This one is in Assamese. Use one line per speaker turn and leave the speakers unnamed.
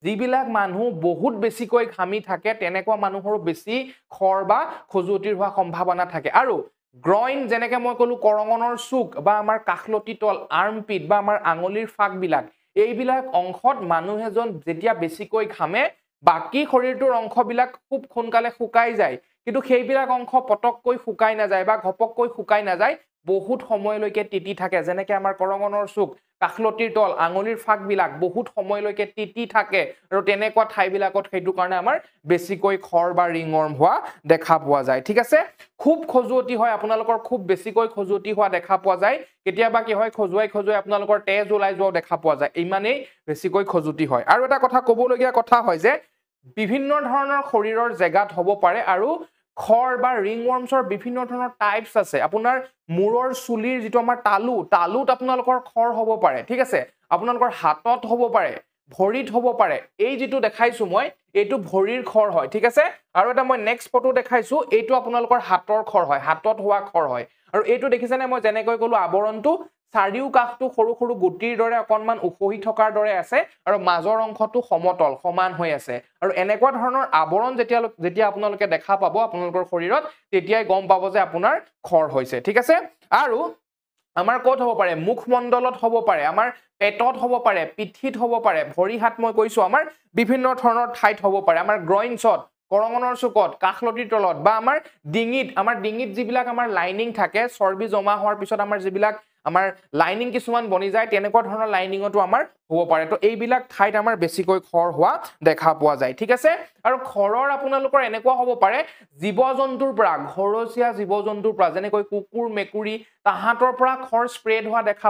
যিবিলাক মানুহ বহুত বেছিকৈ ঘামি থাকে তেনেকুৱা মানুহৰো বেছি খৰ বা খজুৱতিৰ হোৱা সম্ভাৱনা থাকে আৰু গ্ৰইন যেনেকৈ মই ক'লো কৰঙনৰ চুক বা আমাৰ কাখলতি তল আৰ্মপিট বা আমাৰ আঙুলিৰ ফাকবিলাক এইবিলাক অংশত মানুহ এজন যেতিয়া বেছিকৈ ঘামে বাকি শৰীৰটোৰ অংশবিলাক খুব সোনকালে শুকাই যায় কিন্তু সেইবিলাক অংশ পটককৈ শুকাই নাযায় বা ঘপককৈ শুকাই নাযায় বহুত সময়লৈকে তিতি থাকে যেনেকৈ আমাৰ কৰঙনৰ চুক কাখলতিৰ তল আঙুলিৰ ফাকবিলাক বহুত সময়লৈকে তিতি থাকে আৰু তেনেকুৱা ঠাইবিলাকত সেইটো কাৰণে আমাৰ বেছিকৈ খৰ বা ৰিংৱৰ্ম হোৱা দেখা পোৱা যায় ঠিক আছে খুব খজুৱতি হয় আপোনালোকৰ খুব বেছিকৈ খজুৱতি হোৱা দেখা পোৱা যায় কেতিয়াবা কি হয় খজুৱাই আপোনালোকৰ তেজ ওলাই যোৱা দেখা পোৱা যায় ইমানেই বেছিকৈ খজুৱতি হয় আৰু এটা কথা ক'বলগীয়া কথা হয় যে বিভিন্ন ধৰণৰ শৰীৰৰ জেগাত হ'ব পাৰে আৰু খৰ বা ৰিংৱৰ্মছৰ বিভিন্ন ধৰণৰ টাইপছ আছে আপোনাৰ মূৰৰ চুলিৰ যিটো আমাৰ তালুত আপোনালোকৰ খৰ হ'ব পাৰে ঠিক আছে আপোনালোকৰ হাতত হ'ব পাৰে ভৰিত হ'ব পাৰে এই যিটো দেখাইছো মই এইটো ভৰিৰ খৰ হয় ঠিক আছে আৰু এটা মই নেক্সট ফটো দেখাইছো এইটো আপোনালোকৰ হাতৰ খৰ হয় হাতত হোৱা খৰ হয় আৰু এইটো দেখিছেনে মই যেনেকৈ ক'লো আৱৰণটো চাৰিও কাষটো সৰু সৰু গুটিৰ দৰে অকনমান উখহি থকাৰ দৰে আছে আৰু মাজৰ অংশটো সমতল সমান হৈ আছে আৰু এনেকুৱা ধৰণৰ আৱৰণ যেতিয়া আপোনালোকে দেখা পাব আপোনালোকৰ শৰীৰত তেতিয়াই গম পাব যে আপোনাৰ খৰ হৈছে ঠিক আছে আৰু আমাৰ ক'ত হ'ব পাৰে মুখমণ্ডলত হ'ব পাৰে আমাৰ পেটত হ'ব পাৰে পিঠিত হ'ব পাৰে ভৰি হাত মই কৈছো আমাৰ বিভিন্ন ধৰণৰ ঠাইত হ'ব পাৰে আমাৰ গ্ৰইনছত কৰঙনৰ চুকত কাখলতিৰ তলত বা আমাৰ ডিঙিত যিবিলাক আমাৰ লাইনিং থাকে চৰ্বি জমা হোৱাৰ পিছত আমাৰ যিবিলাক আমাৰ লাইনিং কিছুমান বনি যায় তেনেকুৱা ধৰণৰ লাইনিঙতো আমাৰ হ'ব পাৰে তো এইবিলাক ঠাইত আমাৰ বেছিকৈ খৰ হোৱা দেখা পোৱা যায় ঠিক আছে আৰু খৰৰ আপোনালোকৰ এনেকুৱা হ'ব পাৰে জীৱ-জন্তুৰ পৰা ঘৰচীয়া জীৱ-জন্তুৰ পৰা যেনেকৈ কুকুৰ মেকুৰী তাহাঁতৰ পৰা খৰ স্প্ৰেড হোৱা দেখা